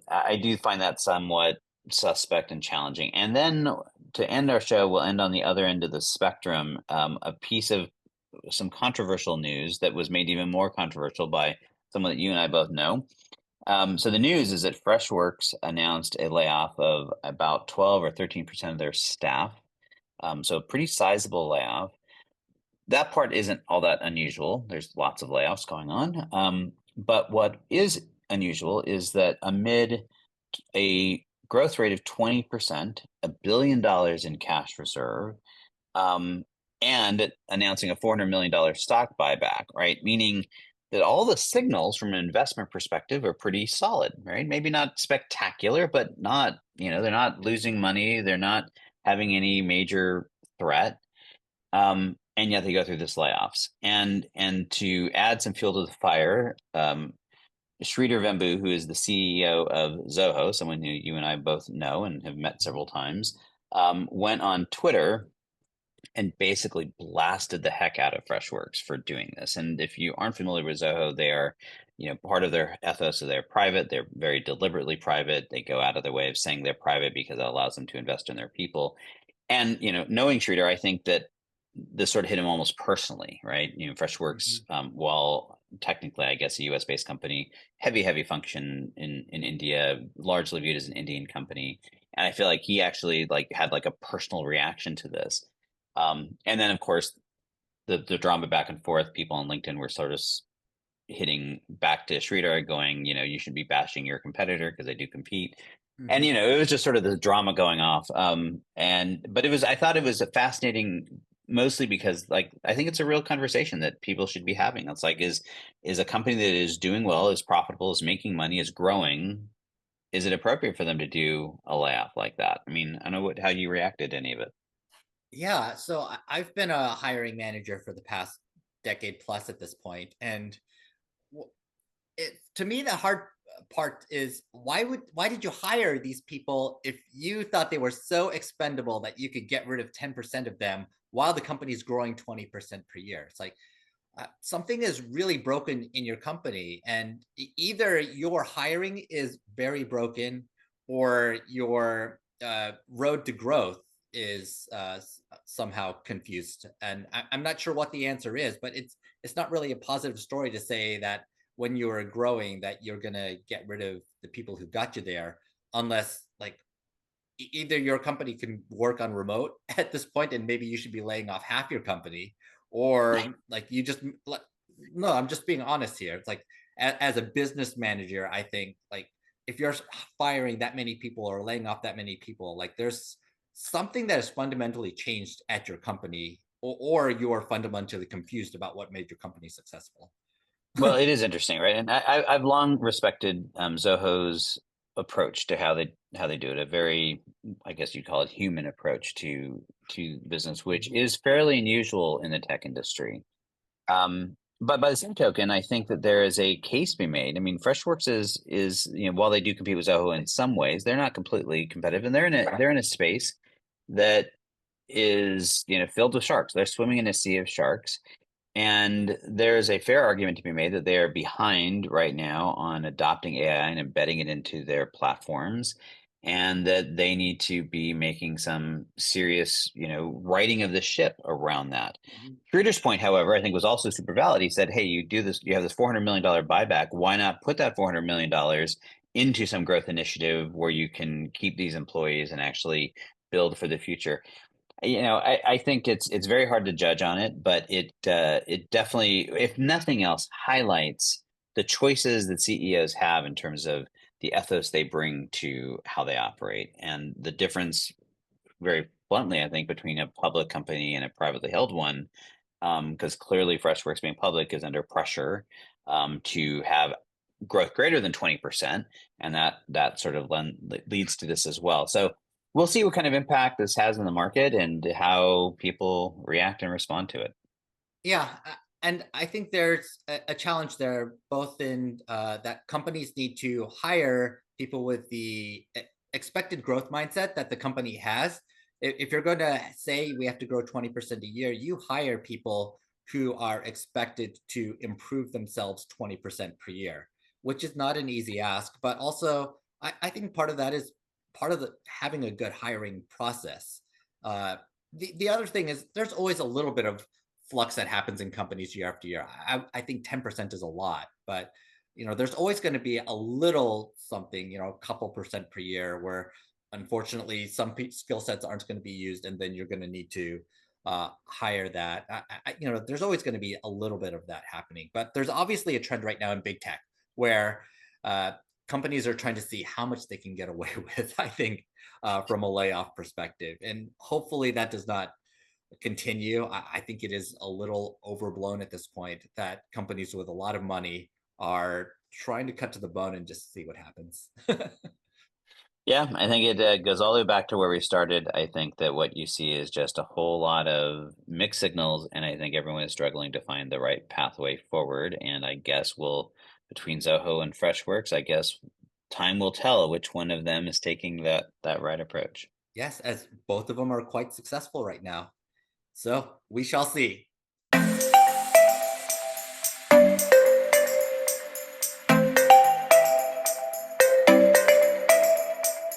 I do find that somewhat suspect and challenging. And then to end our show, we'll end on the other end of the spectrum, a piece of some controversial news that was made even more controversial by someone that you and I both know. So the news is that Freshworks announced a layoff of about 12 or 13% of their staff. So a pretty sizable layoff. That part isn't all that unusual. There's lots of layoffs going on. But what is unusual is that amid a growth rate of 20%, $1 billion in cash reserve, um, and announcing a $400 million stock buyback, right? Meaning that all the signals from an investment perspective are pretty solid, right? Maybe not spectacular, but not, they're not losing money. They're not having any major threat. And yet they go through this layoffs. And to add some fuel to the fire, Sridhar Vembu, who is the CEO of Zoho, someone who you and I both know and have met several times, went on Twitter and basically blasted the heck out of Freshworks for doing this. And if you aren't familiar with Zoho, they are, part of their ethos is they're private. They're very deliberately private. They go out of their way of saying they're private because it allows them to invest in their people. And knowing Sridhar, I think that this sort of hit him almost personally, right? Freshworks, while technically, I guess, a U.S. based company, heavy function in India, largely viewed as an Indian company, and I feel like he actually had a personal reaction to this. And then, of course, the drama back and forth. People on LinkedIn were sort of hitting back to Sridhar, going, you should be bashing your competitor because they do compete. And it was just sort of the drama going off. But I thought it was a fascinating, mostly because I think it's a real conversation that people should be having. It's is a company that is doing well, is profitable, is making money, is growing. Is it appropriate for them to do a layoff like that? I mean, I don't know how you reacted to any of it. Yeah, so I've been a hiring manager for the past decade plus at this point, and to me the hard part is why did you hire these people if you thought they were so expendable that you could get rid of 10% of them while the company is growing 20% per year? It's like something is really broken in your company, and either your hiring is very broken or your road to growth is somehow confused. And I'm not sure what the answer is, but it's not really a positive story to say that when you're growing that you're gonna get rid of the people who got you there, unless either your company can work on remote at this point and maybe you should be laying off half your company, or you just no, I'm just being honest here. It's as a business manager, I think if you're firing that many people or laying off that many people, there's something that has fundamentally changed at your company, or you're fundamentally confused about what made your company successful. Well, it is interesting, right? And I've long respected Zoho's approach to how they do it. A very, I guess you'd call it, human approach to business, which is fairly unusual in the tech industry. But by the same token, I think that there is a case to be made. I mean, Freshworks is while they do compete with Zoho in some ways, they're not completely competitive, and they're in a space that is filled with sharks. They're swimming in a sea of sharks. And there's a fair argument to be made that they are behind right now on adopting AI and embedding it into their platforms, and that they need to be making some serious, righting of the ship around that. Schroeder's point, however, I think was also super valid. He said, hey, you have this $400 million buyback. Why not put that $400 million into some growth initiative where you can keep these employees and actually build for the future? I think it's very hard to judge on it, but it definitely, if nothing else, highlights the choices that CEOs have in terms of the ethos they bring to how they operate, and the difference, very bluntly, I think, between a public company and a privately held one, because clearly Freshworks being public is under pressure to have growth greater than 20%, and that sort of leads to this as well. So we'll see what kind of impact this has in the market and how people react and respond to it. Yeah, and I think there's a challenge there, both in that companies need to hire people with the expected growth mindset that the company has. If you're going to say we have to grow 20% a year, you hire people who are expected to improve themselves 20% per year, which is not an easy ask. But also, I think part of that is part of the having a good hiring process. Uh, the other thing is there's always a little bit of flux that happens in companies year after year. I think 10% is a lot, but there's always going to be a little something, a couple percent per year where unfortunately some skill sets aren't going to be used, and then you're going to need to hire that. There's always going to be a little bit of that happening, but there's obviously a trend right now in big tech where uh, companies are trying to see how much they can get away with, I think, from a layoff perspective. And hopefully that does not continue. I think it is a little overblown at this point that companies with a lot of money are trying to cut to the bone and just see what happens. Yeah, I think it goes all the way back to where we started. I think that what you see is just a whole lot of mixed signals, and I think everyone is struggling to find the right pathway forward. And I guess between Zoho and Freshworks, I guess time will tell which one of them is taking that right approach. Yes, as both of them are quite successful right now. So we shall see.